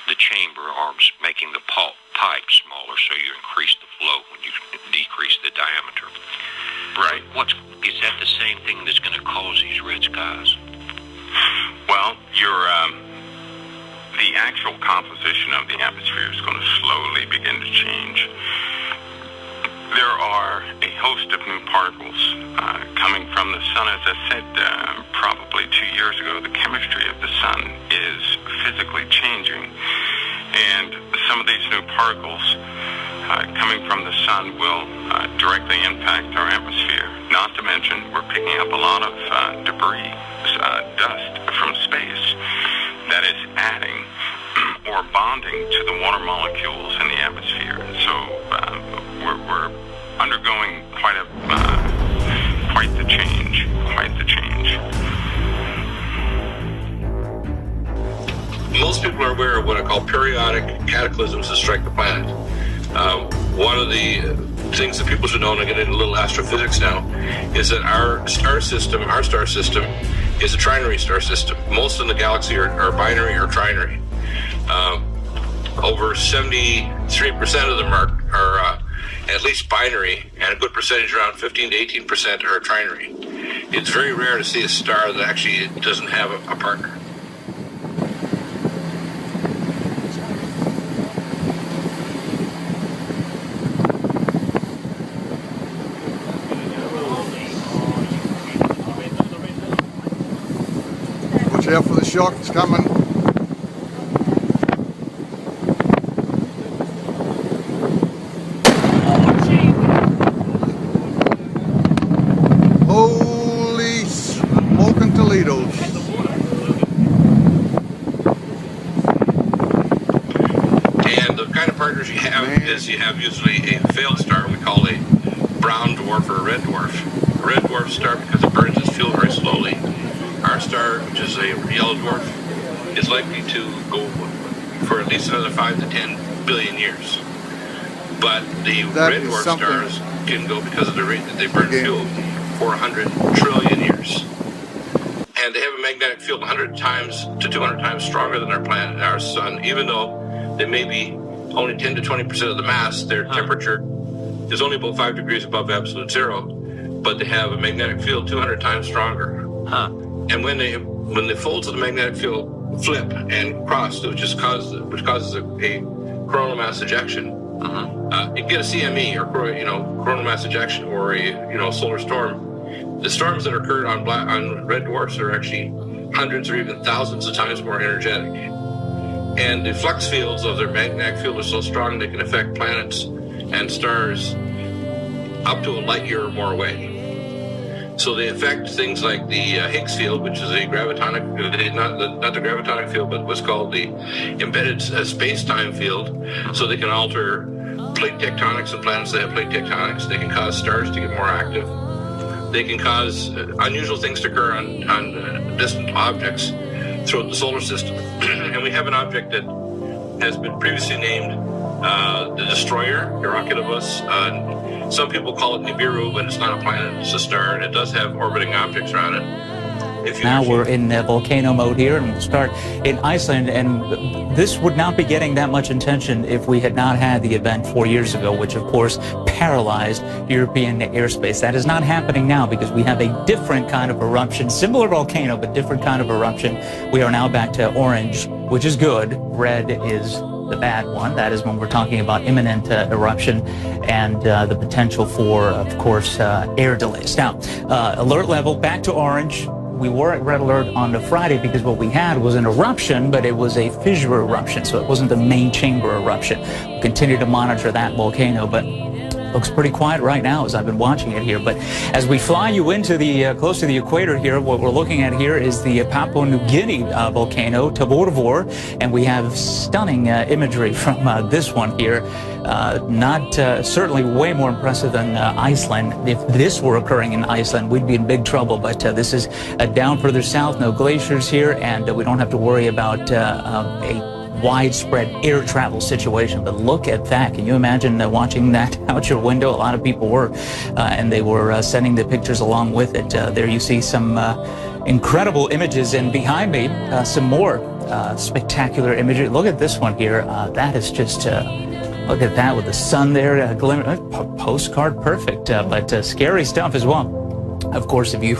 the chamber arms, making the pipe smaller so you increase the flow when you decrease the diameter. Right. Is that the same thing that's going to cause these red skies? Well, the actual composition of the atmosphere is going to slowly begin to change. There are a host of new particles coming from the sun. As I said probably 2 years ago, the chemistry of the sun is physically changing, and some of these new particles coming from the sun will directly impact our atmosphere. Not to mention, we're picking up a lot of debris, dust from space that is adding or bonding to the water molecules in the atmosphere. And so we're undergoing quite the change. Most people are aware of what I call periodic cataclysms that strike the planet. One of the things that people should know, and I get into a little astrophysics now, is that our star system is a trinary star system. Most in the galaxy are binary or trinary. Over 73% of them are at least binary, and a good percentage, around 15 to 18%, are trinary. It's very rare to see a star that actually doesn't have a partner. Watch out for the shock, it's coming. Holy smoking Toledos. And the kind of partners you have is you have usually a failed star we call a brown dwarf or a red dwarf. A red dwarf star, because it burns its fuel very slowly. Our star, which is a yellow dwarf, is likely to go for at least another 5 to 10 billion years. But the red dwarf stars can go, because of the rate that they burn fuel, for 100 trillion years. And they have a magnetic field 100 times to 200 times stronger than our planet, our sun. Even though they may be only 10 to 20% of the mass, their temperature is only about 5 degrees above absolute zero, but they have a magnetic field 200 times stronger. And when the folds of the magnetic field flip and cross, which causes a coronal mass ejection, you get a CME, or coronal mass ejection, or a solar storm. The storms that occurred on red dwarfs are actually hundreds or even thousands of times more energetic. And the flux fields of their magnetic field are so strong they can affect planets and stars up to a light year or more away. So they affect things like the Higgs field, which is a gravitonic, not the gravitonic field, but what's called the embedded space-time field. So they can alter plate tectonics and planets that have plate tectonics. They can cause stars to get more active. They can cause unusual things to occur on distant objects throughout the solar system. And we have an object that has been previously named the Destroyer, Herculebus. Some people call it Nibiru, but it's not a planet, it's a star, and it does have orbiting objects around it. Now we're in volcano mode here, and we'll start in Iceland, and this would not be getting that much attention if we had not had the event 4 years ago, which of course paralyzed European airspace. That is not happening now because we have a different kind of eruption, similar volcano, but different kind of eruption. We are now back to orange, which is good. Red is the bad one. That is when we're talking about imminent eruption and the potential for, of course, air delays. Now, alert level back to orange. We were at red alert on the Friday because what we had was an eruption, but it was a fissure eruption, so it wasn't the main chamber eruption. We'll continue to monitor that volcano, but looks pretty quiet right now as I've been watching it here. But as we fly you into the close to the equator here, what we're looking at here is the Papua New Guinea volcano, Taborvor, and we have stunning imagery from this one here. Certainly way more impressive than Iceland. If this were occurring in Iceland, we'd be in big trouble. But this is down further south, no glaciers here, and we don't have to worry about a widespread air travel situation. But look at that. Can you imagine watching that out your window? A lot of people were, and they were sending the pictures along with it. There you see some incredible images, and behind me, some more spectacular imagery. Look at this one here. That is just, look at that with the sun there, glimmer, postcard perfect, but scary stuff as well. Of course, if you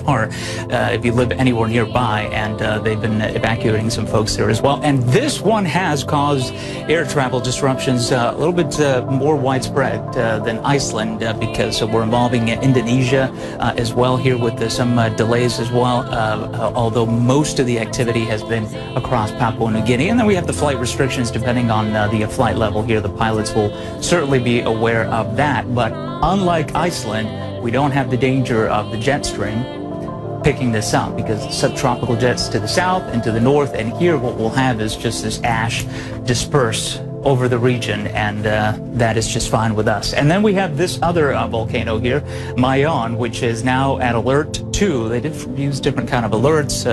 live anywhere nearby, and they've been evacuating some folks there as well. And this one has caused air travel disruptions a little bit more widespread than Iceland, because we're involving Indonesia as well here with some delays as well, although most of the activity has been across Papua New Guinea. And then we have the flight restrictions depending on the flight level here. The pilots will certainly be aware of that. But unlike Iceland, we don't have the danger of the jet stream picking this up, because subtropical jets to the south and to the north, and here what we'll have is just this ash disperse over the region, and that is just fine with us. And then we have this other volcano here, Mayon, which is now at alert 2. They did use different kind of alerts.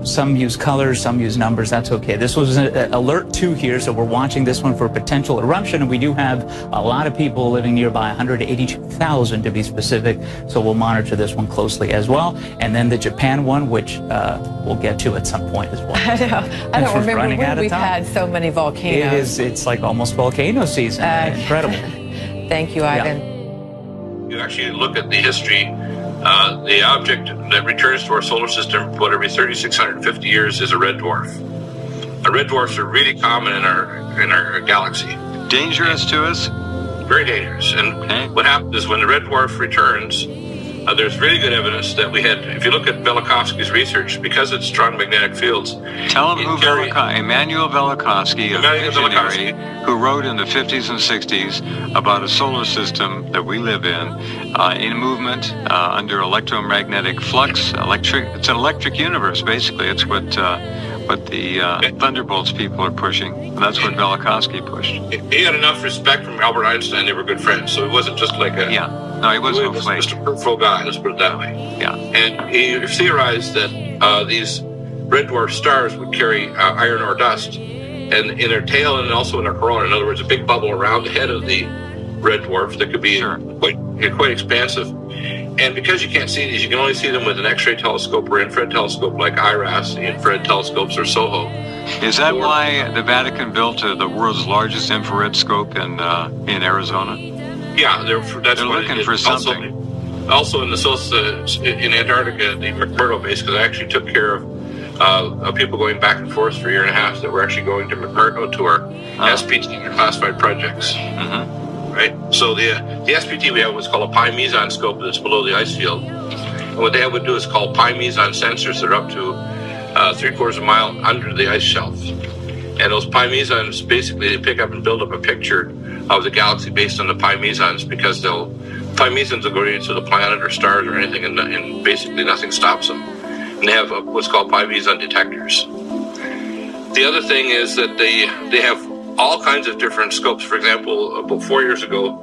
Some use colors, some use numbers. That's okay. This was alert 2 here, so we're watching this one for potential eruption, and we do have a lot of people living nearby, 182,000 to be specific, so we'll monitor this one closely as well. And then the Japan one, which we'll get to at some point as well. I don't remember when we've had so many volcanoes. It's like almost volcano season. Incredible. Thank you, Ivan. Yeah. You actually look at the history. The object that returns to our solar system about every 3,650 years is a red dwarf. Red dwarfs are really common in our galaxy. Dangerous to us? Very dangerous. And what happens is when the red dwarf returns, there's really good evidence that we had, if you look at Velikovsky's research, because it's strong magnetic fields. Tell him who Emmanuel Velikovsky, a visionary who wrote in the 50s and 60s about a solar system that we live in movement, under electromagnetic flux. It's an electric universe, basically. It's what the Thunderbolts people are pushing. And that's what Velikovsky pushed. He had enough respect from Albert Einstein. They were good friends, so it wasn't just like a... Yeah. No, he wasn't a flake. Just a fruitful guy, let's put it that way. Yeah. And he theorized that these red dwarf stars would carry iron ore dust, and in their tail and also in their corona. In other words, a big bubble around the head of the red dwarf that could be quite expansive. And because you can't see these, you can only see them with an X-ray telescope or infrared telescope like IRAS, the infrared telescopes, or SOHO. Is that why the Vatican built the world's largest infrared scope in Arizona? Yeah, they're looking for something. Also in in Antarctica, the McMurdo base, because I actually took care of people going back and forth for a year and a half that were actually going to McMurdo to our SPT classified projects. Mm-hmm. Right? So the SPT we have what's called a pi meson scope that's below the ice field. And what they would do is called pi meson sensors that are up to 3/4 of a mile under the ice shelf. And those pi mesons, basically, they pick up and build up a picture of the galaxy based on the pi mesons, because pi mesons will go into the planet or stars or anything, and basically nothing stops them. And they have what's called pi meson detectors. The other thing is that they have all kinds of different scopes. For example, about 4 years ago,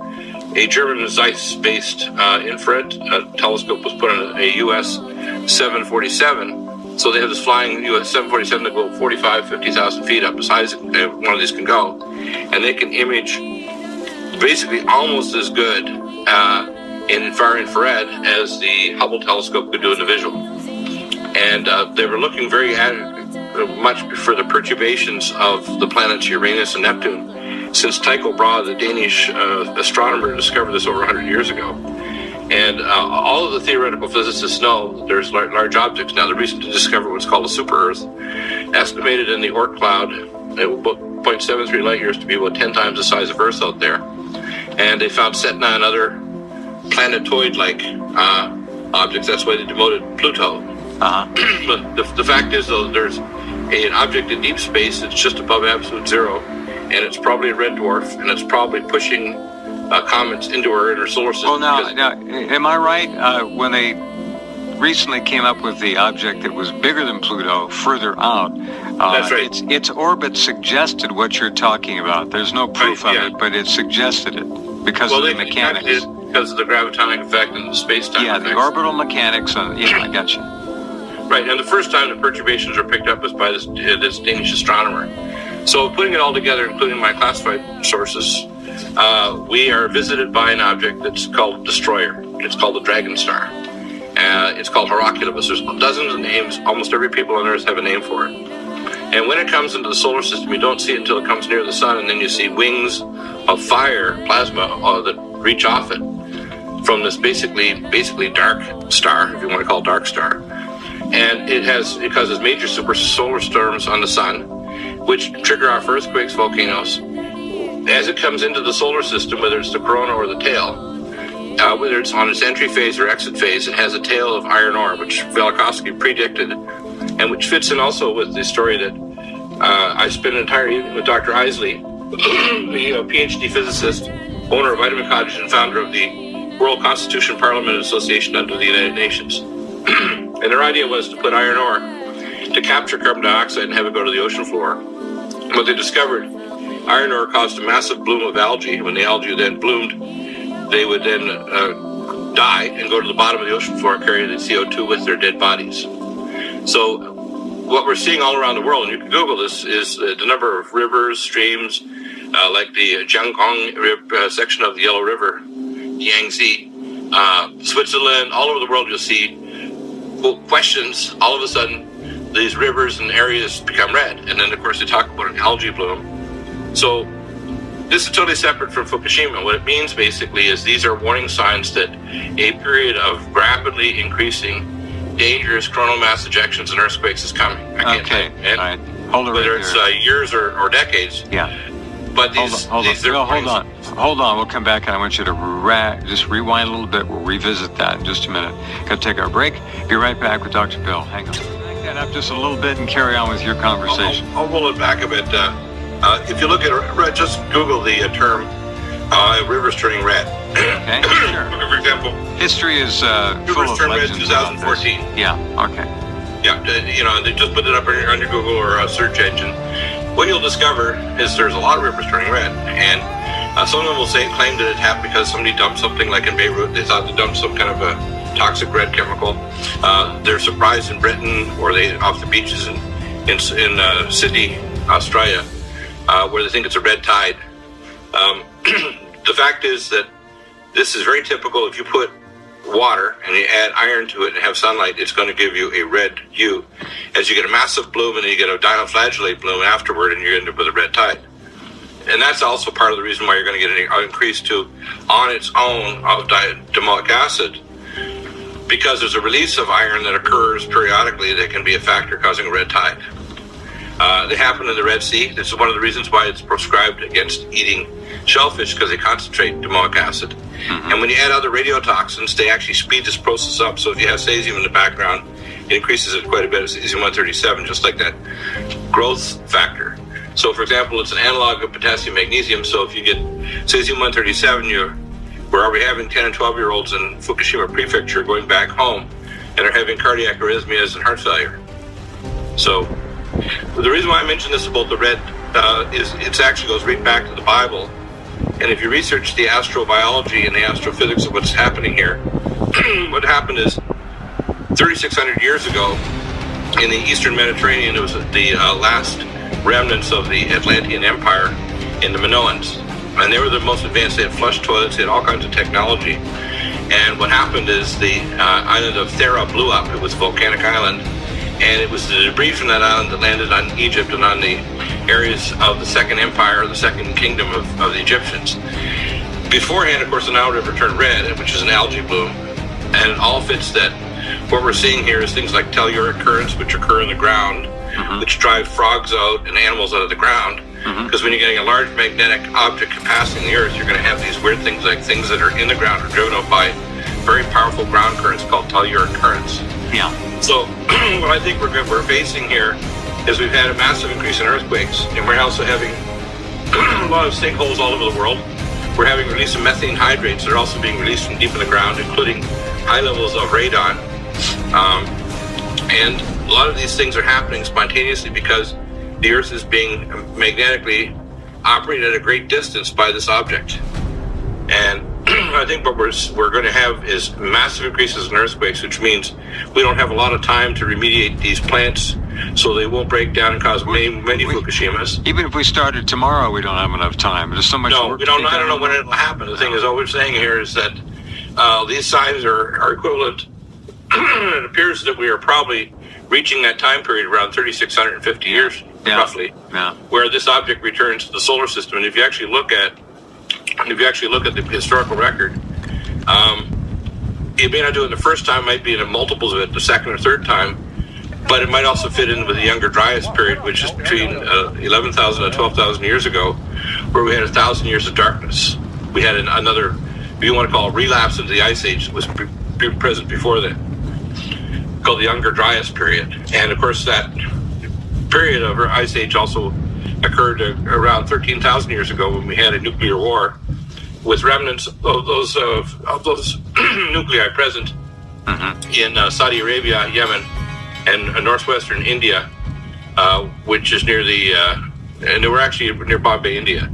a German Zeiss-based infrared telescope was put on a US 747. So they have this flying US 747 that go 50,000 feet up, as high as one of these can go. And they can image basically almost as good in far infrared as the Hubble telescope could do in the visual. And they were looking very much for the perturbations of the planets Uranus and Neptune, since Tycho Brahe, the Danish astronomer, discovered this over 100 years ago. And all of the theoretical physicists know that there's large objects now. The reason to discover what's called a super-Earth, estimated in the Oort cloud, about 0.73 light years to be about 10 times the size of Earth out there. And they found Setna and other planetoid-like objects. That's why they demoted Pluto. But the fact is, though, there's an object in deep space that's just above absolute zero, and it's probably a red dwarf, and it's probably pushing comets into our inner solar system. Well, now, am I right? When they recently came up with the object that was bigger than Pluto, further out, that's right. Its orbit suggested what you're talking about. There's no proof of it, but it suggested it because of the mechanics. Because of the gravitonic effect and the space-time effect. The orbital mechanics. I got you. Right, and the first time the perturbations were picked up was by this Danish astronomer. So putting it all together, including my classified sources, we are visited by an object that's called Destroyer. It's called the Dragon Star. It's called Herculebus. There's dozens of names. Almost every people on Earth have a name for it. And when it comes into the solar system, you don't see it until it comes near the sun, and then you see wings of fire, plasma, that reach off it from this basically dark star, if you want to call it dark star. And it causes major super solar storms on the sun, which trigger off earthquakes, volcanoes. As it comes into the solar system, whether it's the corona or the tail, whether it's on its entry phase or exit phase, it has a tail of iron ore, which Velikovsky predicted, and which fits in also with the story that I spent an entire evening with Dr. Isley, the PhD physicist, owner of Vitamin Cottage and founder of the World Constitution Parliament Association under the United Nations. And their idea was to put iron ore to capture carbon dioxide and have it go to the ocean floor. What they discovered, iron ore caused a massive bloom of algae. When the algae then bloomed, they would then die and go to the bottom of the ocean floor and carry the CO2 with their dead bodies. So what we're seeing all around the world, and you can Google this, is the number of rivers, streams, like the Jiangong section of the Yellow River, Yangtze, Switzerland, all over the world you'll see questions. All of a sudden, these rivers and areas become red. And then, of course, they talk about an algae bloom. So this is totally separate from Fukushima. What it means, basically, is these are warning signs that a period of rapidly increasing dangerous coronal mass ejections and earthquakes is coming. Okay, all right. Hold it whether right it's there. Years or decades. Yeah. But these hold on. We'll come back, and I want you to just rewind a little bit. We'll revisit that in just a minute. Got to take our break. Be right back with Dr. Bill. Hang on. Back that up just a little bit and carry on with your conversation. I'll roll it back a bit. If you look at it, just Google the term rivers turning red. Okay, sure. For example, history is full rivers of turned red legends. 2014. Yeah. Okay. Yeah, they just put it up on your Google or search engine. What you'll discover is there's a lot of rivers turning red, and some of them will claim that it happened because somebody dumped something, like in Beirut. They thought they dumped some kind of a toxic red chemical. They're surprised in Britain, or they off the beaches in Sydney, Australia, where they think it's a red tide. The fact is that this is very typical. If you put water and you add iron to it and have sunlight, it's going to give you a red hue. As you get a massive bloom and then you get a dinoflagellate bloom afterward, and you end up with a red tide. And that's also part of the reason why you're going to get an increase on its own of domoic acid, because there's a release of iron that occurs periodically that can be a factor causing a red tide. They happen in the Red Sea. This is one of the reasons why it's prescribed against eating shellfish, because they concentrate domoic acid. Mm-hmm. And when you add other radiotoxins, they actually speed this process up. So if you have cesium in the background, it increases it quite a bit. It's cesium-137, just like that growth factor. So, for example, it's an analog of potassium magnesium. So if you get cesium-137, we're already having 10 and 12-year-olds in Fukushima Prefecture going back home and are having cardiac arrhythmias and heart failure. So the reason why I mentioned this about the red is it actually goes right back to the Bible. And if you research the astrobiology and the astrophysics of what's happening here, what happened is 3,600 years ago in the Eastern Mediterranean, it was the last remnants of the Atlantean Empire in the Minoans. And they were the most advanced. They had flush toilets, they had all kinds of technology. And what happened is the island of Thera blew up. It was a volcanic island. And it was the debris from that island that landed on Egypt and on the areas of the Second Empire, or the Second Kingdom of the Egyptians. Beforehand, of course, the Nile River turned red, which is an algae bloom. And it all fits that. What we're seeing here is things like telluric currents, which occur in the ground, mm-hmm. which drive frogs out and animals out of the ground. Because when you're getting a large magnetic object passing the Earth, you're going to have these weird things, like things that are in the ground are driven up by very powerful ground currents called telluric currents. Yeah. So what I think we're facing here is we've had a massive increase in earthquakes, and we're also having a lot of sinkholes all over the world. We're having release of methane hydrates that are also being released from deep in the ground, including high levels of radon. And a lot of these things are happening spontaneously because the Earth is being magnetically operated at a great distance by this object. And I think what we're going to have is massive increases in earthquakes, which means we don't have a lot of time to remediate these plants so they won't break down and cause many Fukushimas. Even if we started tomorrow, we don't have enough time. There's so much work. No, I don't know when it will happen. The thing is, all we're saying here is that these signs are equivalent. It appears that we are probably reaching that time period around 3,650 years roughly, where this object returns to the solar system. And if you actually look at the historical record, it may not do it the first time, might be in a multiples of it the second or third time, but it might also fit in with the Younger Dryas period, which is between 11,000 and 12,000 years ago, where we had 1,000 years of darkness. We had another, if you want to call it, relapse into the Ice Age that was present before that, called the Younger Dryas period. And of course, that period of our Ice Age also occurred around 13,000 years ago when we had a nuclear war, with remnants of those nuclei present in Saudi Arabia, Yemen, and northwestern India, which is near the, and they were actually near Bombay, India.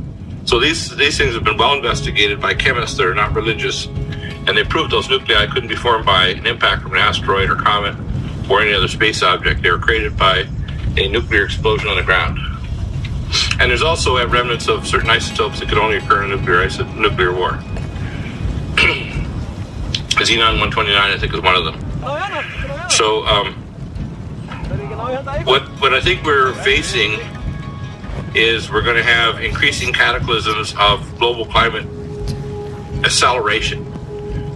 So these things have been well investigated by chemists that are not religious, and they proved those nuclei couldn't be formed by an impact from an asteroid or comet or any other space object. They were created by a nuclear explosion on the ground. And there's also remnants of certain isotopes that could only occur in a nuclear war. Xenon-129, I think, is one of them. So what I think we're facing is we're going to have increasing cataclysms of global climate acceleration,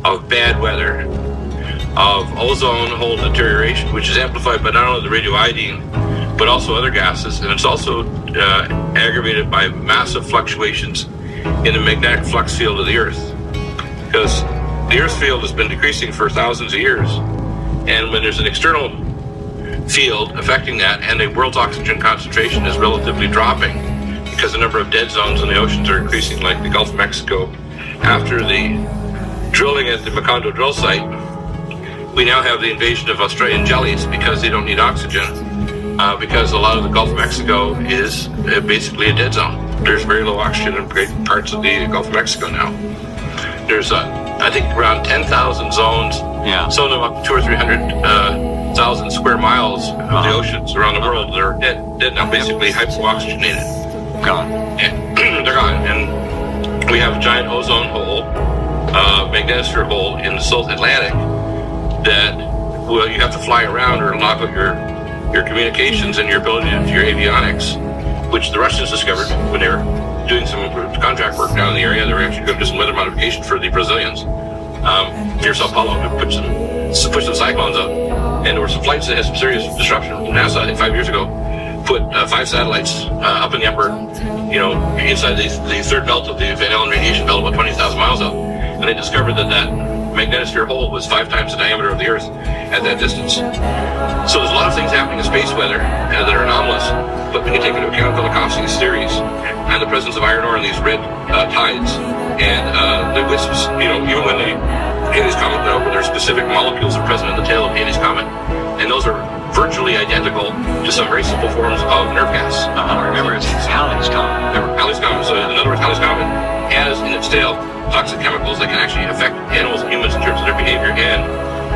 of bad weather, of ozone hole deterioration, which is amplified by not only the radioiodine, but also other gases, and it's also aggravated by massive fluctuations in the magnetic flux field of the Earth. Because the Earth field has been decreasing for thousands of years, and when there's an external field affecting that, and the world's oxygen concentration is relatively dropping, because the number of dead zones in the oceans are increasing, like the Gulf of Mexico, after the drilling at the Macondo drill site, we now have the invasion of Australian jellies because they don't need oxygen. Because a lot of the Gulf of Mexico is basically a dead zone. There's very low oxygen in great parts of the Gulf of Mexico now. There's, I think, around 10,000 zones, some of them up to 200,000 or 300,000 square miles of the oceans around the world that are dead now, basically hypooxygenated. Gone. And they're gone. And we have a giant ozone hole, magnetosphere hole in the South Atlantic that, well, you have to fly around or lock up your communications and your ability to do your avionics, which the Russians discovered when they were doing some contract work down in the area. They were actually going to do some weather modification for the Brazilians near Sao Paulo to push some cyclones up. And there were some flights that had some serious disruption. NASA, I think 5 years ago, put 5 satellites up in the upper, inside the third belt of the Van Allen radiation belt, about 20,000 miles up. And they discovered that magnetosphere hole was 5 times the diameter of the Earth at that distance. So there's a lot of things happening in space weather that are anomalous, but when you take into account Velikovsky's theories and the presence of iron ore in these red tides and the wisps, even when the Halley's Comet went over, there are specific molecules that are present in the tail of Halley's Comet, and those are virtually identical to some very simple forms of nerve gas. Remember, it's Halley's Comet. Halley's Comet. So in other words, Halley's Comet has in its tail toxic chemicals that can actually affect animals and humans in terms of their behavior, and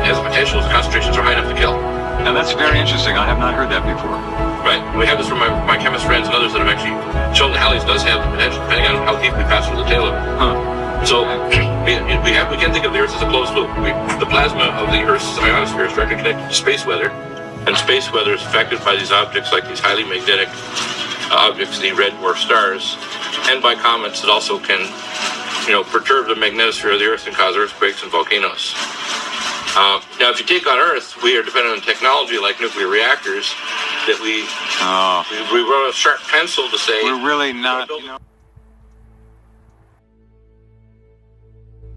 has the potential if the concentrations are high enough to kill. Now that's very interesting. I have not heard that before. Right. We have this from my chemist friends and others that have actually shown that Halley's does have the potential, depending on how deep we pass through the tail of it. So we can think of the Earth as a closed loop. The plasma of the Earth's ionosphere is directly connected to space weather, and space weather is affected by these objects like these highly magnetic objects, the red dwarf stars, and by comets that also can perturb the magnetosphere of the Earth and cause earthquakes and volcanoes. Now, if you take on Earth, we are dependent on technology like nuclear reactors that we run a sharp pencil to say... We're really not...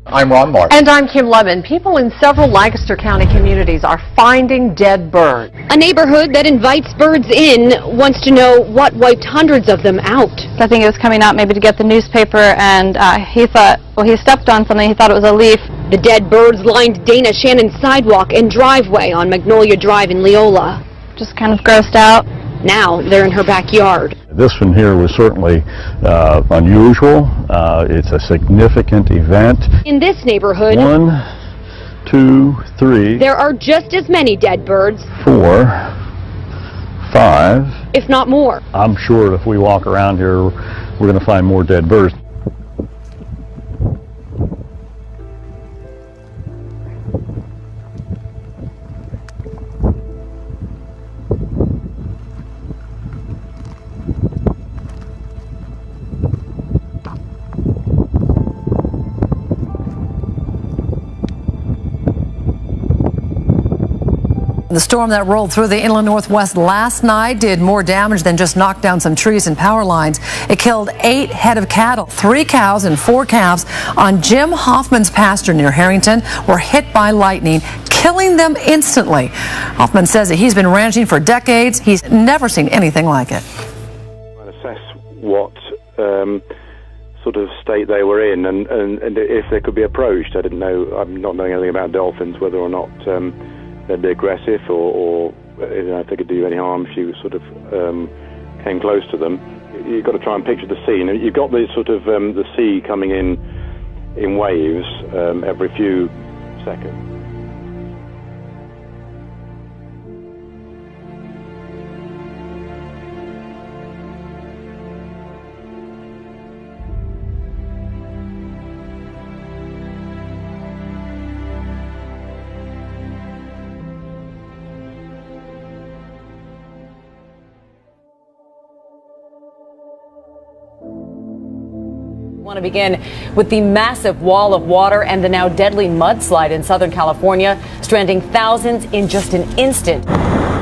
I'm Ron Martin. And I'm Kim Lemon. People in several Lancaster County communities are finding dead birds. A neighborhood that invites birds in wants to know what wiped hundreds of them out. I think he was coming out maybe to get the newspaper, and he thought, he stepped on something, he thought it was a leaf. The dead birds lined Dana Shannon's sidewalk and driveway on Magnolia Drive in Leola. Just kind of grossed out. Now they're in her backyard. This one here was certainly unusual. It's a significant event. In this neighborhood, 1, 2, 3. There are just as many dead birds. 4, 5. If not more. I'm sure if we walk around here, we're going to find more dead birds. The storm that rolled through the inland northwest last night did more damage than just knock down some trees and power lines. It killed 8 head of cattle. 3 cows and 4 calves on Jim Hoffman's pasture near Harrington were hit by lightning, killing them instantly. Hoffman says that he's been ranching for decades. He's never seen anything like it. Assess what sort of state they were in and if they could be approached. I didn't know, I'm not knowing anything about dolphins, whether or not they'd be aggressive or if they could do any harm if you sort of came close to them. You've got to try and picture the scene. You've got the sort of the sea coming in waves every few seconds. I want to begin with the massive wall of water and the now deadly mudslide in Southern California, stranding thousands in just an instant.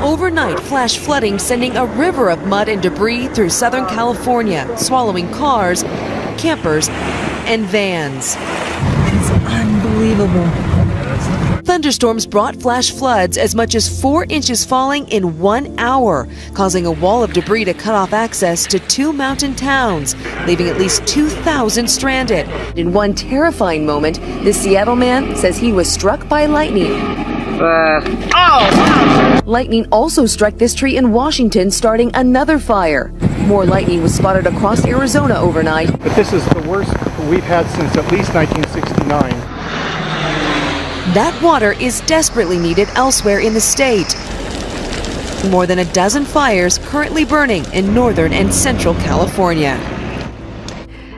Overnight flash flooding sending a river of mud and debris through Southern California, swallowing cars, campers, and vans. It's unbelievable. Thunderstorms brought flash floods, as much as 4 inches falling in 1 hour, causing a wall of debris to cut off access to 2 mountain towns, leaving at least 2,000 stranded. In one terrifying moment, the Seattle man says he was struck by lightning. Lightning also struck this tree in Washington, starting another fire. More lightning was spotted across Arizona overnight. But this is the worst we've had since at least 1969. That water is desperately needed elsewhere in the state. More than a dozen fires currently burning in northern and central California.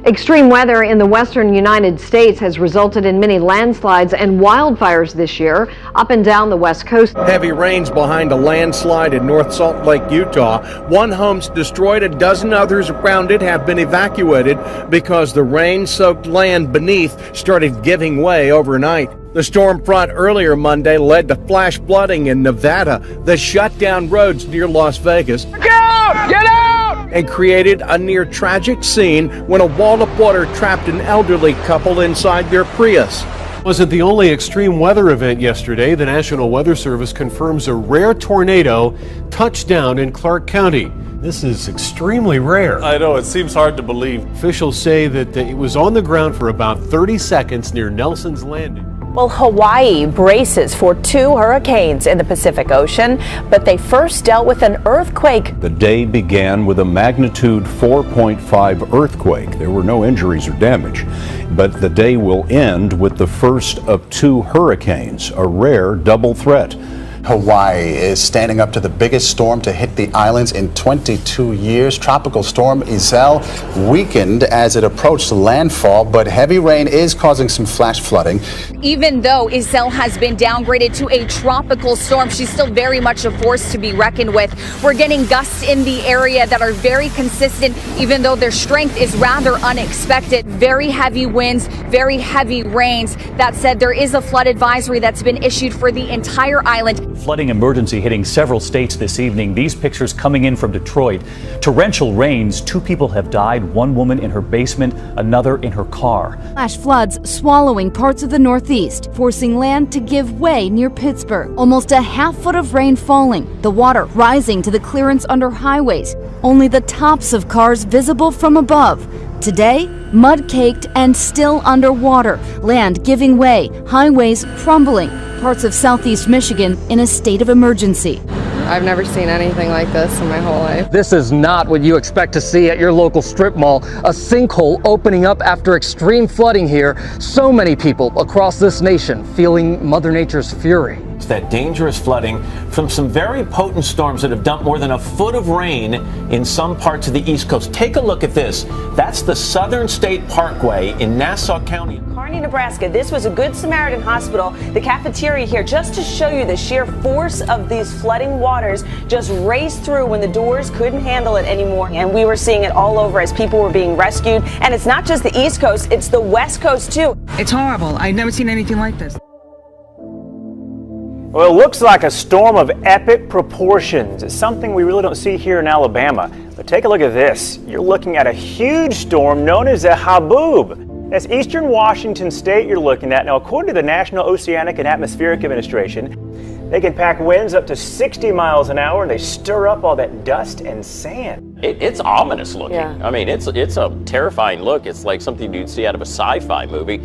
Extreme weather in the western United States has resulted in many landslides and wildfires this year up and down the west coast. Heavy rains behind a landslide in North Salt Lake, Utah. 1 home's destroyed, a dozen others around it have been evacuated because the rain-soaked land beneath started giving way overnight. The storm front earlier Monday led to flash flooding in Nevada that shut down roads near Las Vegas. Get out! Get out! And created a near tragic scene when a wall of water trapped an elderly couple inside their Prius. Wasn't the only extreme weather event yesterday. The National Weather Service confirms a rare tornado touched down in Clark County. This is extremely rare. I know, it seems hard to believe. Officials say that it was on the ground for about 30 seconds near Nelson's Landing. Well, Hawaii braces for 2 hurricanes in the Pacific Ocean, but they first dealt with an earthquake. The day began with a magnitude 4.5 earthquake. There were no injuries or damage, but the day will end with the first of 2 hurricanes, a rare double threat. Hawaii is standing up to the biggest storm to hit the islands in 22 years. Tropical storm Iselle weakened as it approached landfall, but heavy rain is causing some flash flooding. Even though Iselle has been downgraded to a tropical storm, she's still very much a force to be reckoned with. We're getting gusts in the area that are very consistent, even though their strength is rather unexpected. Very heavy winds, very heavy rains. That said, there is a flood advisory that's been issued for the entire island. Flooding emergency hitting several states this evening. These pictures coming in from Detroit. Torrential rains. 2 people have died. 1 woman in her basement, another in her car. Flash floods swallowing parts of the Northeast, forcing land to give way near Pittsburgh. Almost a half-foot of rain falling. The water rising to the clearance under highways. Only the tops of cars visible from above. Today, mud-caked and still underwater. Land giving way. Highways crumbling. Parts of southeast Michigan in a state of emergency. I've never seen anything like this in my whole life. This is not what you expect to see at your local strip mall. A sinkhole opening up after extreme flooding here. So many people across this nation feeling Mother Nature's fury. It's that dangerous flooding from some very potent storms that have dumped more than a foot of rain in some parts of the East Coast. Take a look at this. That's the Southern State Parkway in Nassau County. Kearney, Nebraska. This was a Good Samaritan hospital, the cafeteria here, just to show you the sheer force of these flooding waters just raced through when the doors couldn't handle it anymore. And we were seeing it all over as people were being rescued. And it's not just the East Coast, it's the West Coast too. It's horrible. I've never seen anything like this. Well, it looks like a storm of epic proportions. It's something we really don't see here in Alabama. But take a look at this. You're looking at a huge storm known as a haboob. That's eastern Washington state you're looking at. Now, according to the National Oceanic and Atmospheric Administration, they can pack winds up to 60 miles an hour, and they stir up all that dust and sand. It's ominous looking. Yeah. I mean, it's a terrifying look. It's like something you'd see out of a sci-fi movie.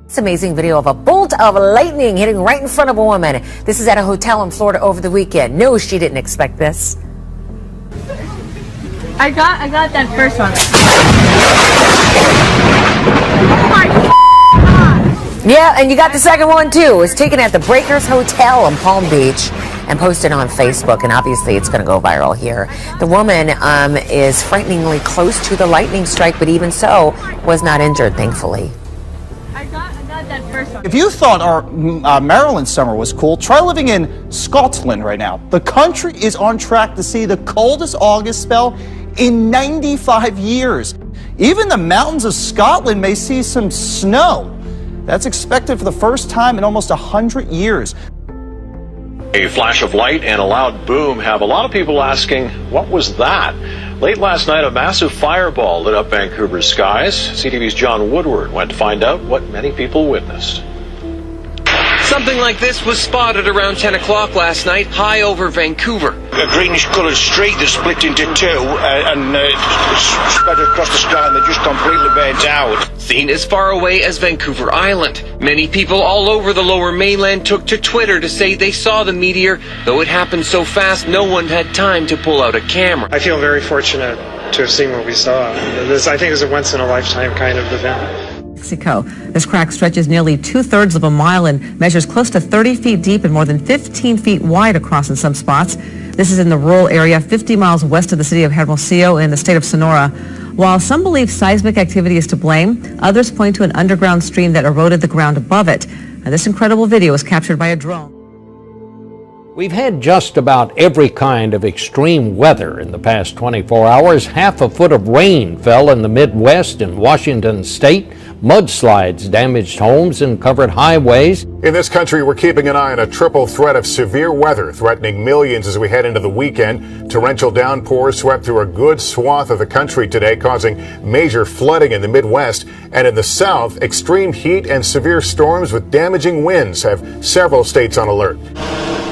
This amazing video of a bolt of lightning hitting right in front of a woman. This is at a hotel in Florida over the weekend. No, she didn't expect this. I got that first one. Oh my Yeah, and you got the second one too. It was taken at the Breakers Hotel in Palm Beach and posted on Facebook, and obviously it's going to go viral here. The woman is frighteningly close to the lightning strike, but even so, was not injured, thankfully. I got that first one. If you thought our Maryland summer was cool, try living in Scotland right now. The country is on track to see the coldest August spell in 95 years. Even the mountains of Scotland may see some snow. That's expected for the first time in almost 100 years. A flash of light and a loud boom have a lot of people asking, what was that? Late last night, a massive fireball lit up Vancouver's skies. CTV's John Woodward went to find out what many people witnessed. Something like this was spotted around 10 o'clock last night, high over Vancouver. A greenish-coloured streak that split into two and spread across the sky, and they just completely burnt out. Seen as far away as Vancouver Island. Many people all over the lower mainland took to Twitter to say they saw the meteor. Though it happened so fast, no one had time to pull out a camera. I feel very fortunate to have seen what we saw. I think it was a once-in-a-lifetime kind of event. Mexico. This crack stretches nearly 2/3 of a mile and measures close to 30 feet deep and more than 15 feet wide across in some spots. This is in the rural area 50 miles west of the city of Hermosillo in the state of Sonora. While some believe seismic activity is to blame, others point to an underground stream that eroded the ground above it. Now, this incredible video was captured by a drone. We've had just about every kind of extreme weather in the past 24 hours. Half a foot of rain fell in the Midwest and Washington state. Mudslides damaged homes and covered highways. In this country, we're keeping an eye on a triple threat of severe weather threatening millions as we head into the weekend. Torrential downpours swept through a good swath of the country today, causing major flooding in the Midwest. And in the South, extreme heat and severe storms with damaging winds have several states on alert.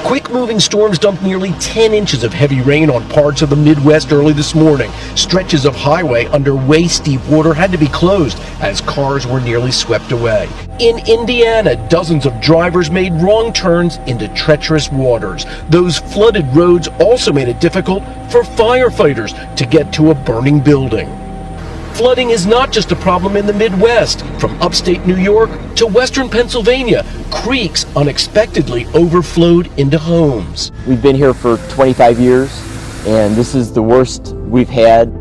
Quick-moving storms dumped nearly 10 inches of heavy rain on parts of the Midwest early this morning. Stretches of highway under waist-deep water had to be closed as cars were nearly swept away. In Indiana, dozens of drivers made wrong turns into treacherous waters. Those flooded roads also made it difficult for firefighters to get to a burning building. Flooding is not just a problem in the Midwest. From upstate New York to western Pennsylvania, creeks unexpectedly overflowed into homes. We've been here for 25 years, and this is the worst we've had.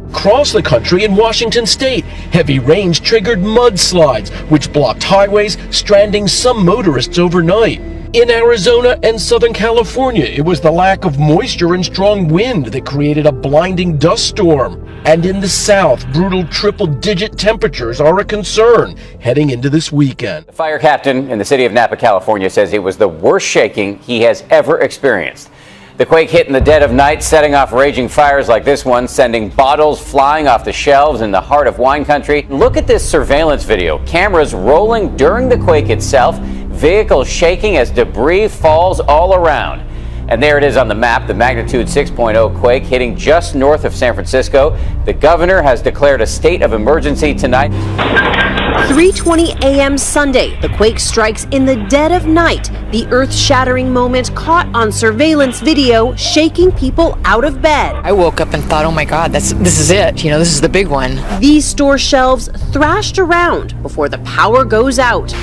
Across the country in Washington state, heavy rains triggered mudslides, which blocked highways, stranding some motorists overnight. In Arizona and Southern California, it was the lack of moisture and strong wind that created a blinding dust storm. And in the South, brutal triple-digit temperatures are a concern heading into this weekend. The fire captain in the city of Napa, California, says it was the worst shaking he has ever experienced. The quake hit in the dead of night, setting off raging fires like this one, sending bottles flying off the shelves in the heart of wine country. Look at this surveillance video. Cameras rolling during the quake itself, vehicles shaking as debris falls all around. And there it is on the map, the magnitude 6.0 quake hitting just north of San Francisco. The governor has declared a state of emergency tonight. 3:20 a.m. Sunday, the quake strikes in the dead of night. The earth-shattering moment caught on surveillance video, shaking people out of bed. I woke up and thought, oh my God, this is it. You know, this is the big one. These store shelves thrashed around before the power goes out.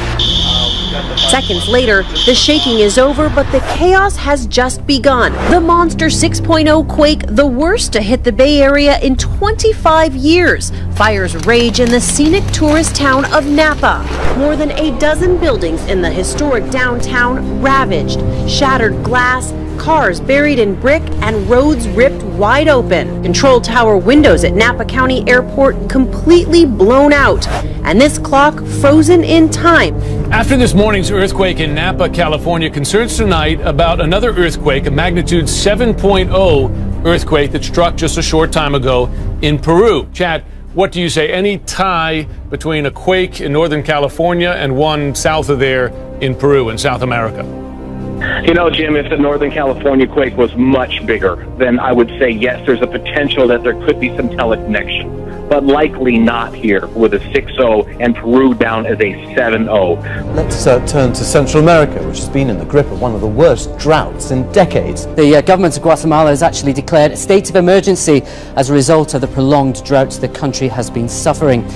Seconds later, the shaking is over, but the chaos has just begun. The monster 6.0 quake, the worst to hit the Bay Area in 25 years. Fires rage in the scenic tourist town of Napa. More than a dozen buildings in the historic downtown ravaged. Shattered glass, cars buried in brick and roads ripped wide open. Control tower windows at Napa County Airport completely blown out. And this clock frozen in time. After this morning's earthquake in Napa, California, concerns tonight about another earthquake, a magnitude 7.0 earthquake that struck just a short time ago in Peru. Chad, what do you say? Any tie between a quake in Northern California and one south of there in Peru, in South America? You know, Jim, if the Northern California quake was much bigger, then I would say yes, there's a potential that there could be some teleconnection. But likely not here with a 6.0 and Peru down as a 7.0. Let's turn to Central America, which has been in the grip of one of the worst droughts in decades. The government of Guatemala has actually declared a state of emergency as a result of the prolonged droughts the country has been suffering.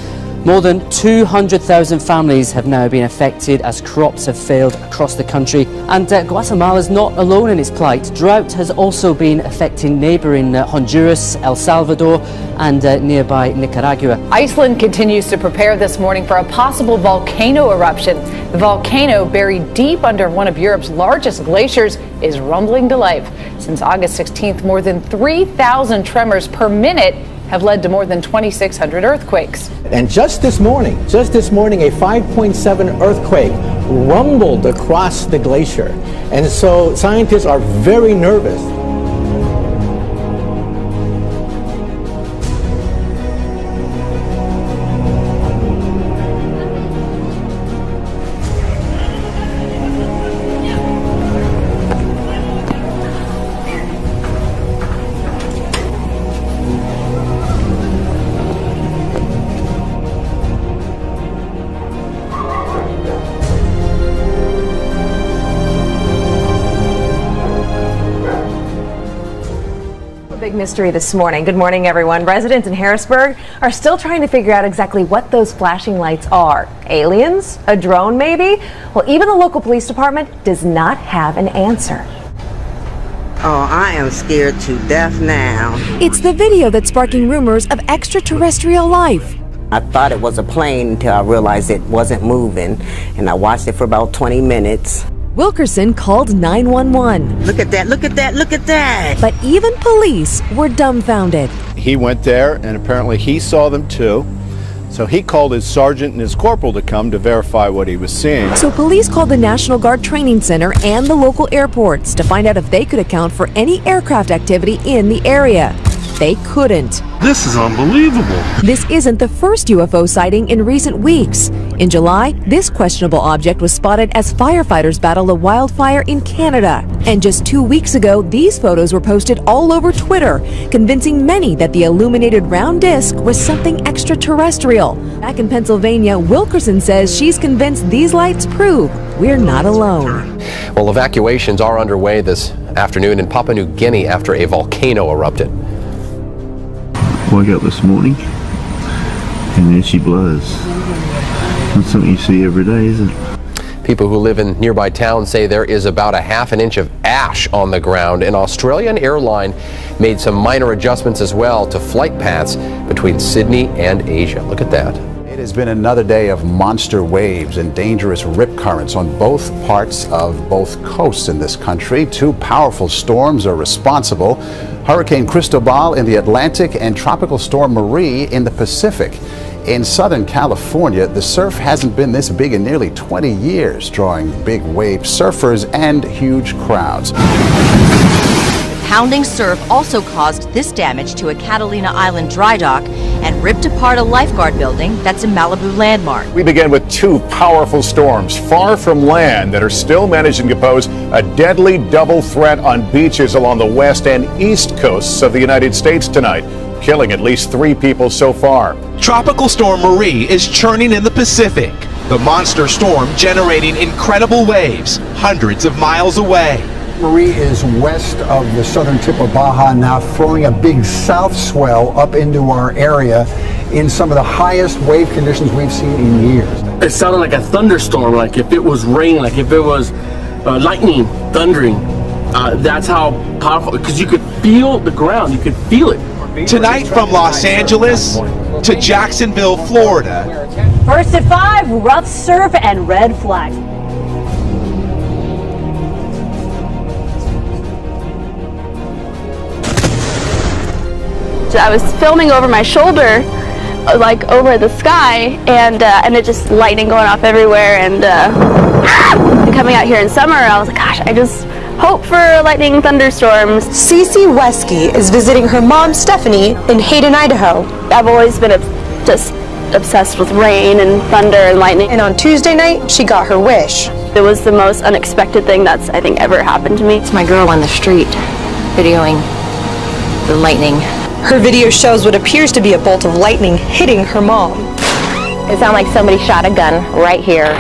More than 200,000 families have now been affected as crops have failed across the country. And Guatemala is not alone in its plight. Drought has also been affecting neighbouring Honduras, El Salvador and nearby Nicaragua. Iceland continues to prepare this morning for a possible volcano eruption. The volcano, buried deep under one of Europe's largest glaciers, is rumbling to life. Since August 16th, more than 3,000 tremors per minute have led to more than 2,600 earthquakes. And just this morning, a 5.7 earthquake rumbled across the glacier. And so scientists are very nervous. Big mystery this morning. Good morning, everyone. Residents in Harrisburg are still trying to figure out exactly what those flashing lights are. Aliens? A drone, maybe? Well, even the local police department does not have an answer. Oh, I am scared to death now. It's the video that's sparking rumors of extraterrestrial life. I thought it was a plane until I realized it wasn't moving, and I watched it for about 20 minutes. Wilkerson called 911. Look at that, look at that, look at that! But even police were dumbfounded. He went there, and apparently he saw them too. So he called his sergeant and his corporal to come to verify what he was seeing. So police called the National Guard Training Center and the local airports to find out if they could account for any aircraft activity in the area. They couldn't. This is unbelievable. This isn't the first UFO sighting in recent weeks. In July, this questionable object was spotted as firefighters battled a wildfire in Canada. And just 2 weeks ago, these photos were posted all over Twitter, convincing many that the illuminated round disc was something extraterrestrial. Back in Pennsylvania, Wilkerson says she's convinced these lights prove we're not alone. Well, evacuations are underway this afternoon in Papua New Guinea after a volcano erupted. Woke up this morning and there she blows. That's something you see every day, isn't it? People who live in nearby towns say there is about a half an inch of ash on the ground. An Australian airline made some minor adjustments as well to flight paths between Sydney and Asia. Look at that. It has been another day of monster waves and dangerous rip currents on both parts of both coasts in this country. Two powerful storms are responsible. Hurricane Cristobal in the Atlantic and Tropical Storm Marie in the Pacific. In Southern California, the surf hasn't been this big in nearly 20 years, drawing big wave surfers and huge crowds. Pounding surf also caused this damage to a Catalina Island dry dock and ripped apart a lifeguard building that's a Malibu landmark. We begin with two powerful storms far from land that are still managing to pose a deadly double threat on beaches along the west and east coasts of the United States tonight, killing at least 3 people so far. Tropical Storm Marie is churning in the Pacific. The monster storm generating incredible waves hundreds of miles away. Marie is west of the southern tip of Baja now, throwing a big south swell up into our area in some of the highest wave conditions we've seen in years. It sounded like a thunderstorm, like if it was rain, like if it was lightning, thundering. That's how powerful, because you could feel the ground, you could feel it. Tonight from Los Angeles to Jacksonville, Florida. First at 5, rough surf and red flag. I was filming over my shoulder, like over the sky, and it just lightning going off everywhere, and coming out here in summer, I was like, gosh, I just hope for lightning thunderstorms. Cece Wesky is visiting her mom, Stephanie, in Hayden, Idaho. I've always been just obsessed with rain and thunder and lightning. And on Tuesday night, she got her wish. It was the most unexpected thing that's, I think, ever happened to me. It's my girl on the street videoing the lightning. Her video shows what appears to be a bolt of lightning hitting her mom. It sounded like somebody shot a gun right here.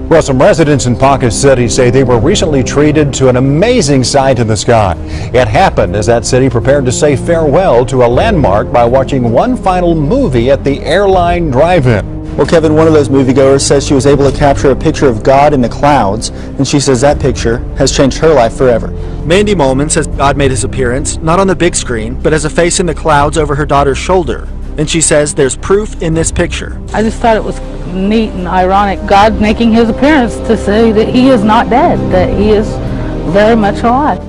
Well, some residents in Ponca City say they were recently treated to an amazing sight in the sky. It happened as that city prepared to say farewell to a landmark by watching one final movie at the airline drive-in. Well, Kevin, one of those moviegoers says she was able to capture a picture of God in the clouds, and she says that picture has changed her life forever. Mandy Molman says God made his appearance, not on the big screen, but as a face in the clouds over her daughter's shoulder. And she says there's proof in this picture. I just thought it was neat and ironic, God making his appearance to say that he is not dead, that he is very much alive.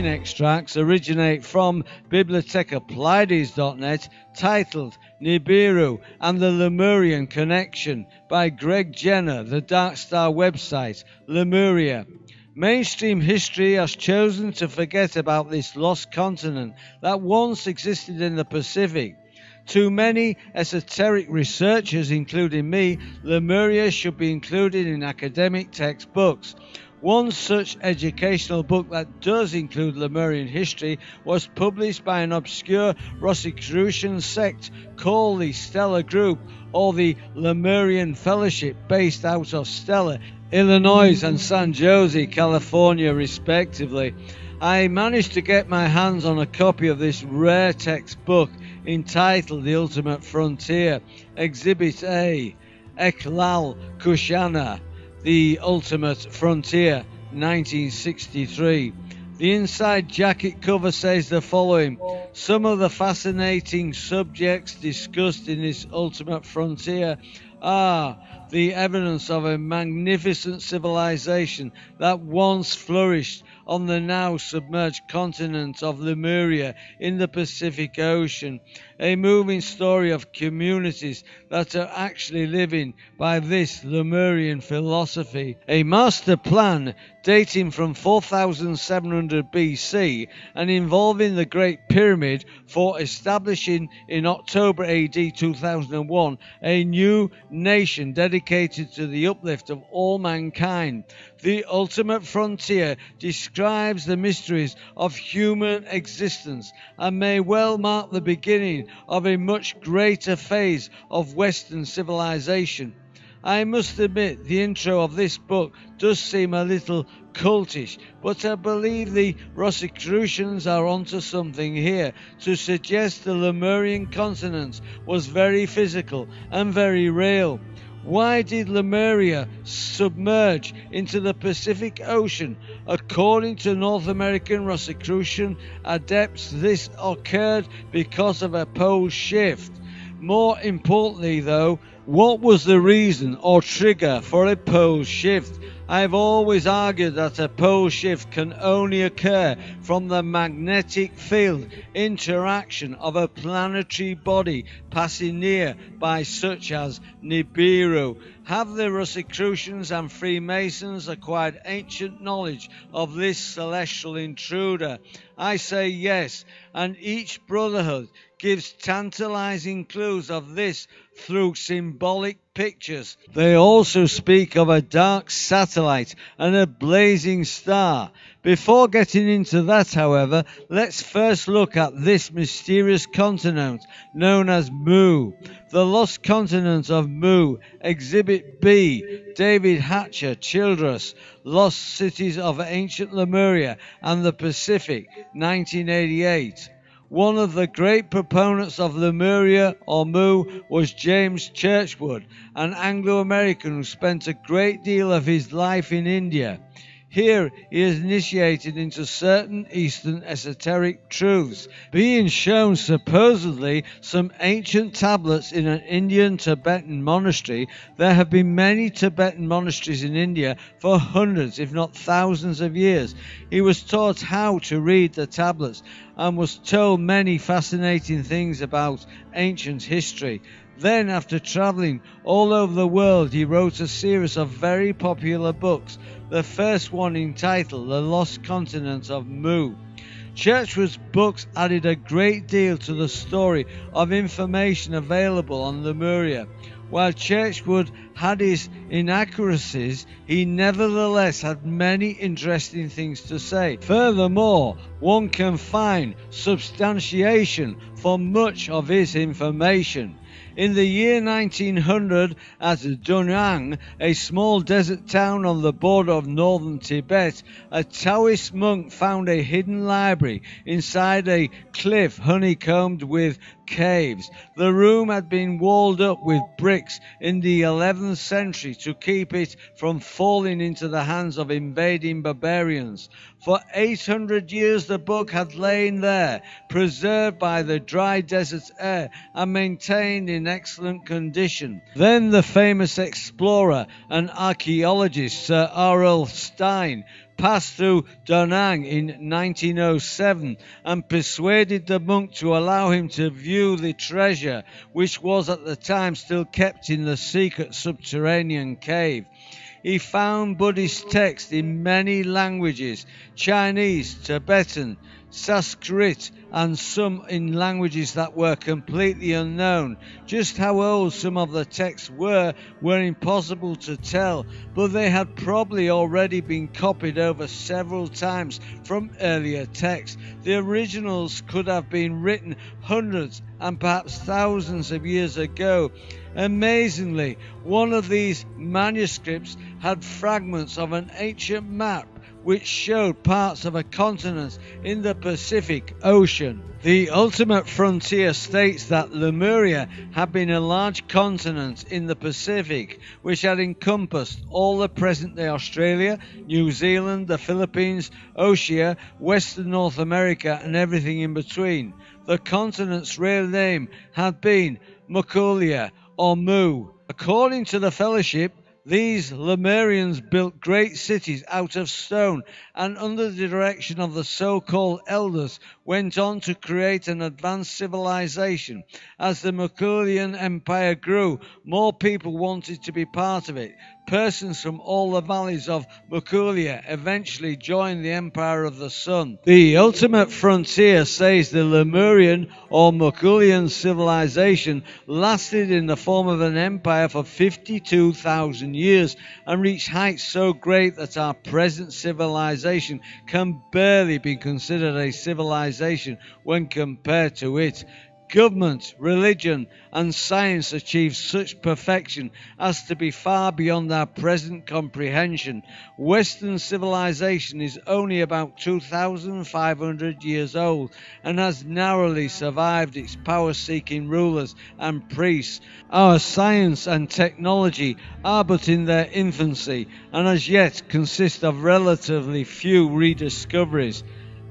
Extracts originate from bibliothecapplides.net, titled Nibiru and the Lemurian Connection by Greg Jenner, the Dark Star website, Lemuria. Mainstream history has chosen to forget about this lost continent that once existed in the Pacific. To many esoteric researchers, including me, Lemuria should be included in academic textbooks. One such educational book that does include Lemurian history was published by an obscure Rosicrucian sect called the Stellar Group, or the Lemurian Fellowship, based out of Stella, Illinois and San Jose, California, respectively. I managed to get my hands on a copy of this rare textbook entitled The Ultimate Frontier, Exhibit A, Eklal Kushana, The Ultimate Frontier, 1963. The inside jacket cover says the following: some of the fascinating subjects discussed in this Ultimate Frontier are the evidence of a magnificent civilization that once flourished on the now submerged continent of Lemuria in the Pacific Ocean, a moving story of communities that are actually living by this Lemurian philosophy, a master plan dating from 4700 BC and involving the Great Pyramid for establishing in October AD 2001 a new nation dedicated to the uplift of all mankind. The Ultimate Frontier describes the mysteries of human existence and may well mark the beginning of a much greater phase of Western civilization. I must admit the intro of this book does seem a little cultish, but I believe the Rosicrucians are onto something here to suggest the Lemurian continent was very physical and very real. Why did Lemuria submerge into the Pacific Ocean? According to North American Rosicrucian adepts, this occurred because of a pole shift. More importantly, though, what was the reason or trigger for a pole shift? I've always argued that a pole shift can only occur from the magnetic field interaction of a planetary body passing near by, such as Nibiru. Have the Rosicrucians and Freemasons acquired ancient knowledge of this celestial intruder? I say yes, and each brotherhood gives tantalizing clues of this through symbolic pictures. They also speak of a dark satellite and a blazing star. Before getting into that, however, let's first look at this mysterious continent known as Mu. The Lost Continent of Mu, Exhibit B, David Hatcher, Childress, Lost Cities of Ancient Lemuria and the Pacific, 1988. One of the great proponents of Lemuria or Mu was James Churchward, an Anglo-American who spent a great deal of his life in India. Here he is initiated into certain Eastern esoteric truths, being shown supposedly some ancient tablets in an Indian Tibetan monastery. There have been many Tibetan monasteries in India for hundreds, if not thousands of years. He was taught how to read the tablets and was told many fascinating things about ancient history. Then, after travelling all over the world, he wrote a series of very popular books, the first one entitled The Lost Continent of Mu. Churchward's books added a great deal to the story of information available on Lemuria. While Churchward had his inaccuracies, he nevertheless had many interesting things to say. Furthermore, one can find substantiation for much of his information. In the year 1900, at Dunhuang, a small desert town on the border of northern Tibet, a Taoist monk found a hidden library inside a cliff honeycombed with caves. The room had been walled up with bricks in the 11th century to keep it from falling into the hands of invading barbarians. For 800 years the book had lain there, preserved by the dry desert air and maintained in excellent condition. Then the famous explorer and archaeologist Sir R.L. Stein passed through Dunhuang in 1907 and persuaded the monk to allow him to view the treasure, which was at the time still kept in the secret subterranean cave. He found Buddhist texts in many languages: Chinese, Tibetan, Sanskrit, and some in languages that were completely unknown. Just how old some of the texts were impossible to tell, but they had probably already been copied over several times from earlier texts. The originals could have been written hundreds and perhaps thousands of years ago. Amazingly, one of these manuscripts had fragments of an ancient map which showed parts of a continent in the Pacific Ocean. The Ultimate Frontier states that Lemuria had been a large continent in the Pacific, which had encompassed all the present-day Australia, New Zealand, the Philippines, Oceania, Western North America, and everything in between. The continent's real name had been Mukulia or Mu. According to the Fellowship, these Lemurians built great cities out of stone and under the direction of the so-called elders went on to create an advanced civilization. As the Mukulian Empire grew, more people wanted to be part of it. Persons from all the valleys of Mukulia eventually joined the Empire of the Sun. The Ultimate Frontier says the Lemurian or Mukulian civilization lasted in the form of an empire for 52,000 years and reached heights so great that our present civilization can barely be considered a civilization when compared to it. Government, religion, and science achieved such perfection as to be far beyond our present comprehension. Western civilization is only about 2,500 years old and has narrowly survived its power-seeking rulers and priests. Our science and technology are but in their infancy and as yet consist of relatively few rediscoveries.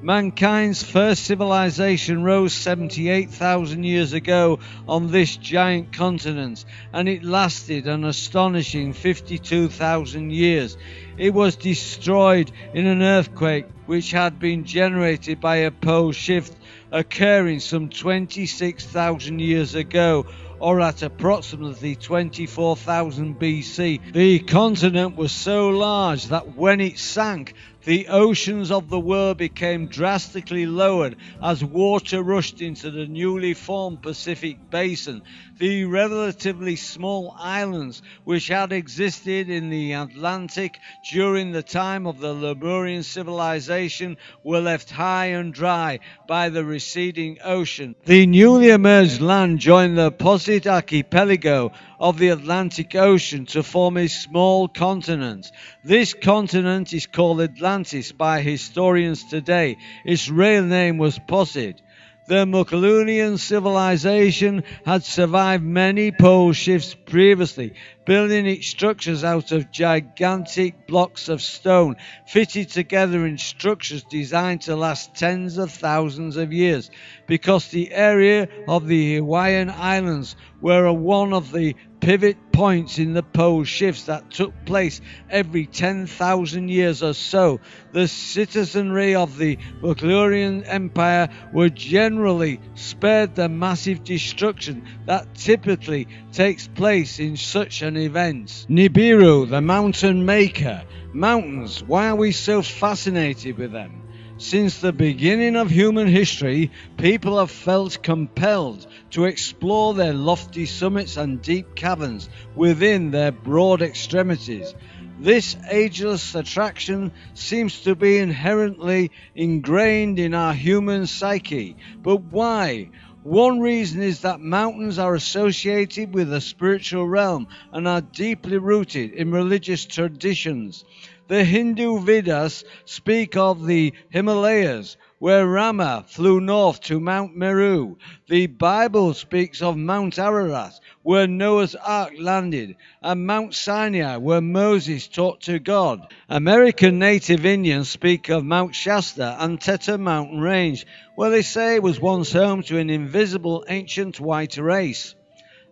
Mankind's first civilization rose 78,000 years ago on this giant continent, and it lasted an astonishing 52,000 years. It was destroyed in an earthquake which had been generated by a pole shift occurring some 26,000 years ago. or at approximately 24,000 BC. The continent was so large that when it sank, the oceans of the world became drastically lowered as water rushed into the newly formed Pacific Basin. The relatively small islands which had existed in the Atlantic during the time of the Lemurian civilization were left high and dry by the receding ocean. The newly emerged land joined the opposite archipelago of the Atlantic Ocean to form a small continent. This continent is called Atlantis by historians today. Its real name was Possid. The Lemurian civilization had survived many pole shifts previously, building its structures out of gigantic blocks of stone, fitted together in structures designed to last tens of thousands of years. Because the area of the Hawaiian Islands were one of the pivot points in the pole shifts that took place every 10,000 years or so, the citizenry of the Lemurian Empire were generally spared the massive destruction that typically takes place in such an event. Nibiru, the mountain maker. Mountains, why are we so fascinated with them? Since the beginning of human history, people have felt compelled to explore their lofty summits and deep caverns within their broad extremities. This ageless attraction seems to be inherently ingrained in our human psyche. But why? One reason is that mountains are associated with the spiritual realm and are deeply rooted in religious traditions. The Hindu Vedas speak of the Himalayas, where Rama flew north to Mount Meru. The Bible speaks of Mount Ararat, where Noah's Ark landed, and Mount Sinai, where Moses talked to God. American native Indians speak of Mount Shasta and Teta Mountain Range, where they say it was once home to an invisible ancient white race.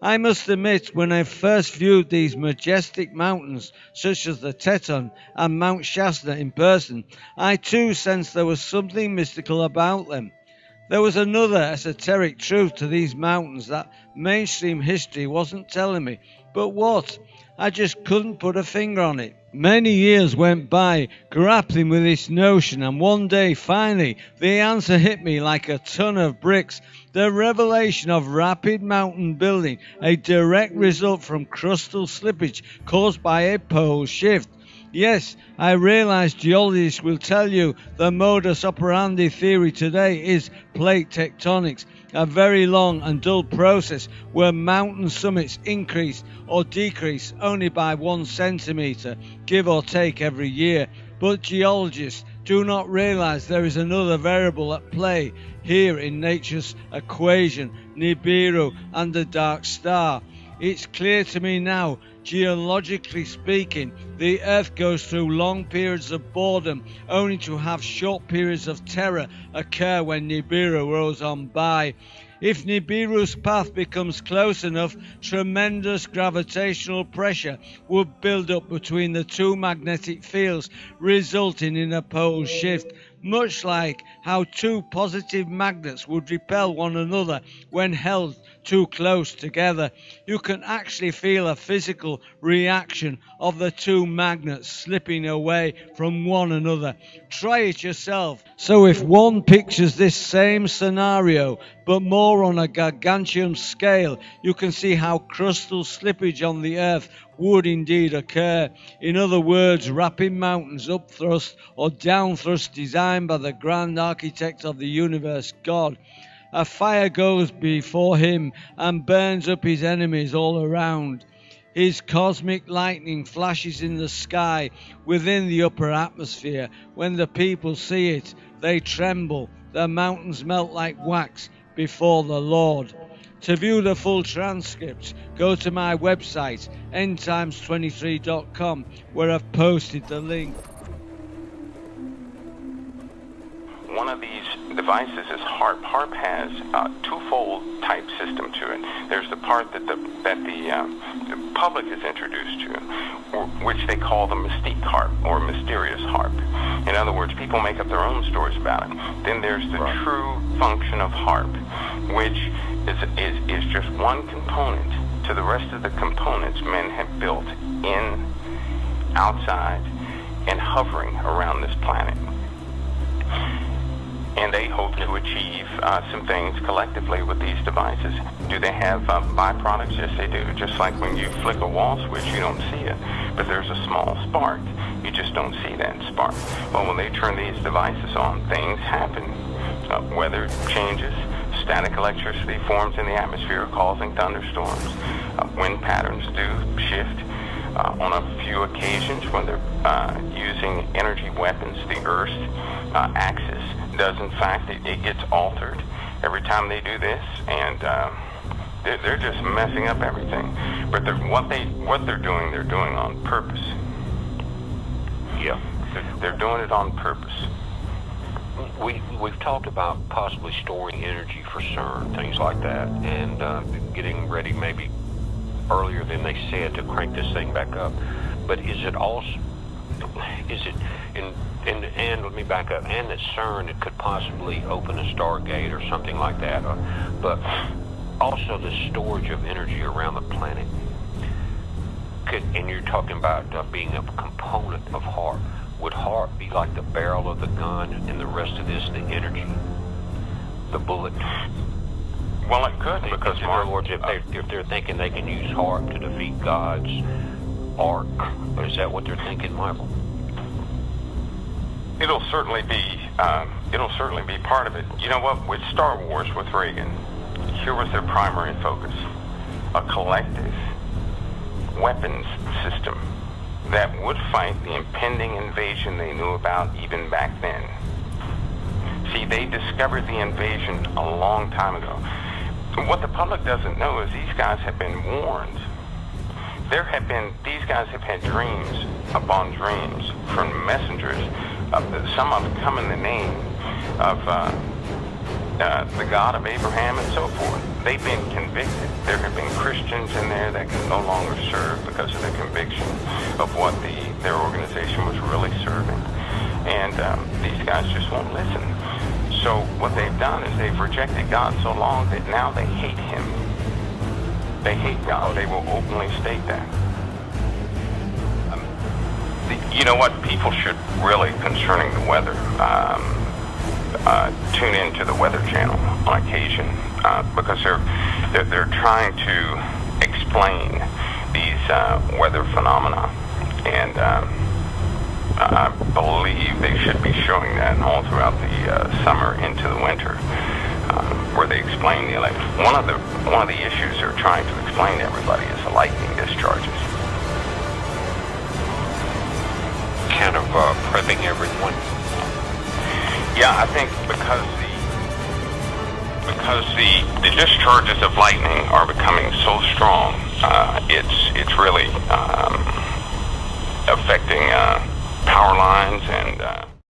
I must admit, when I first viewed these majestic mountains, such as the Teton and Mount Shasta in person, I too sensed there was something mystical about them. There was another esoteric truth to these mountains that mainstream history wasn't telling me. But what? I just couldn't put a finger on it. Many years went by grappling with this notion, and one day, finally, the answer hit me like a ton of bricks. The revelation of rapid mountain building, a direct result from crustal slippage caused by a pole shift. Yes, I realize geologists will tell you the modus operandi theory today is plate tectonics, a very long and dull process where mountain summits increase or decrease only by 1 centimeter, give or take every year. But geologists do not realize there is another variable at play here in nature's equation, Nibiru and the dark star. It's clear to me now, geologically speaking, the Earth goes through long periods of boredom only to have short periods of terror occur when Nibiru rolls on by. If Nibiru's path becomes close enough, tremendous gravitational pressure would build up between the two magnetic fields, resulting in a pole shift, much like how two positive magnets would repel one another when held too close together. You can actually feel a physical reaction of the two magnets slipping away from one another. Try it yourself. So if one pictures this same scenario, but more on a gargantuan scale, you can see how crustal slippage on the Earth would indeed occur. In other words, rapid mountains upthrust or downthrust designed by the grand architect of the universe, God. A fire goes before him and burns up his enemies all around. His cosmic lightning flashes in the sky within the upper atmosphere. When the people see it, they tremble. The mountains melt like wax before the Lord. To view the full transcript, go to my website, endtimes23.com, where I've posted the link. One of these devices is HARP. HARP has a twofold type system to it. There's the part that the public is introduced to, which they call the mystique HARP or mysterious HARP. In other words, people make up their own stories about it. Then there's the true function of HARP, which is just one component to the rest of the components men have built in, outside, and hovering around this planet. And they hope to achieve some things collectively with these devices. Do they have byproducts? Yes, they do. Just like when you flick a wall switch, you don't see it, but there's a small spark. You just don't see that spark. Well, when they turn these devices on, things happen. Weather changes, static electricity forms in the atmosphere, causing thunderstorms. Wind patterns do shift. On a few occasions, when they're using energy weapons, the Earth's axis does, in fact, it gets altered every time they do this, and they're just messing up everything. But what they're doing on purpose. Yeah, they're doing it on purpose. We've talked about possibly storing energy for CERN, things like that, and getting ready maybe earlier than they said to crank this thing back up. But is it also, and let me back up, and that CERN, it could possibly open a Stargate or something like that, but also the storage of energy around the planet. And you're talking about being a component of HAARP. Would HAARP be like the barrel of the gun and the rest of this the energy, the bullet? Well, it could, because in other words, if they're thinking they can use HAARP to defeat God's ark, is that what they're thinking, Michael? It'll certainly be part of it. You know what? With Star Wars, with Reagan, here was their primary focus: a collective weapons system that would fight the impending invasion they knew about even back then. See, they discovered the invasion a long time ago. What the public doesn't know is these guys have been warned. These guys have had dreams upon dreams from messengers. Some of them come in the name of the God of Abraham and so forth. They've been convicted. There have been Christians in there that can no longer serve because of the conviction of what their organization was really serving. And these guys just won't listen. So what they've done is they've rejected God so long that now they hate Him. They hate God. They will openly state that. You know what? People should really, concerning the weather, tune into the Weather Channel on occasion because they're trying to explain these weather phenomena, and I believe they should be showing that all throughout the summer into the winter, where they explain the one of the issues they're trying to explain to everybody is the lightning discharges. Kind of prepping everyone. Yeah, I think because the discharges of lightning are becoming so strong, it's really affecting power lines and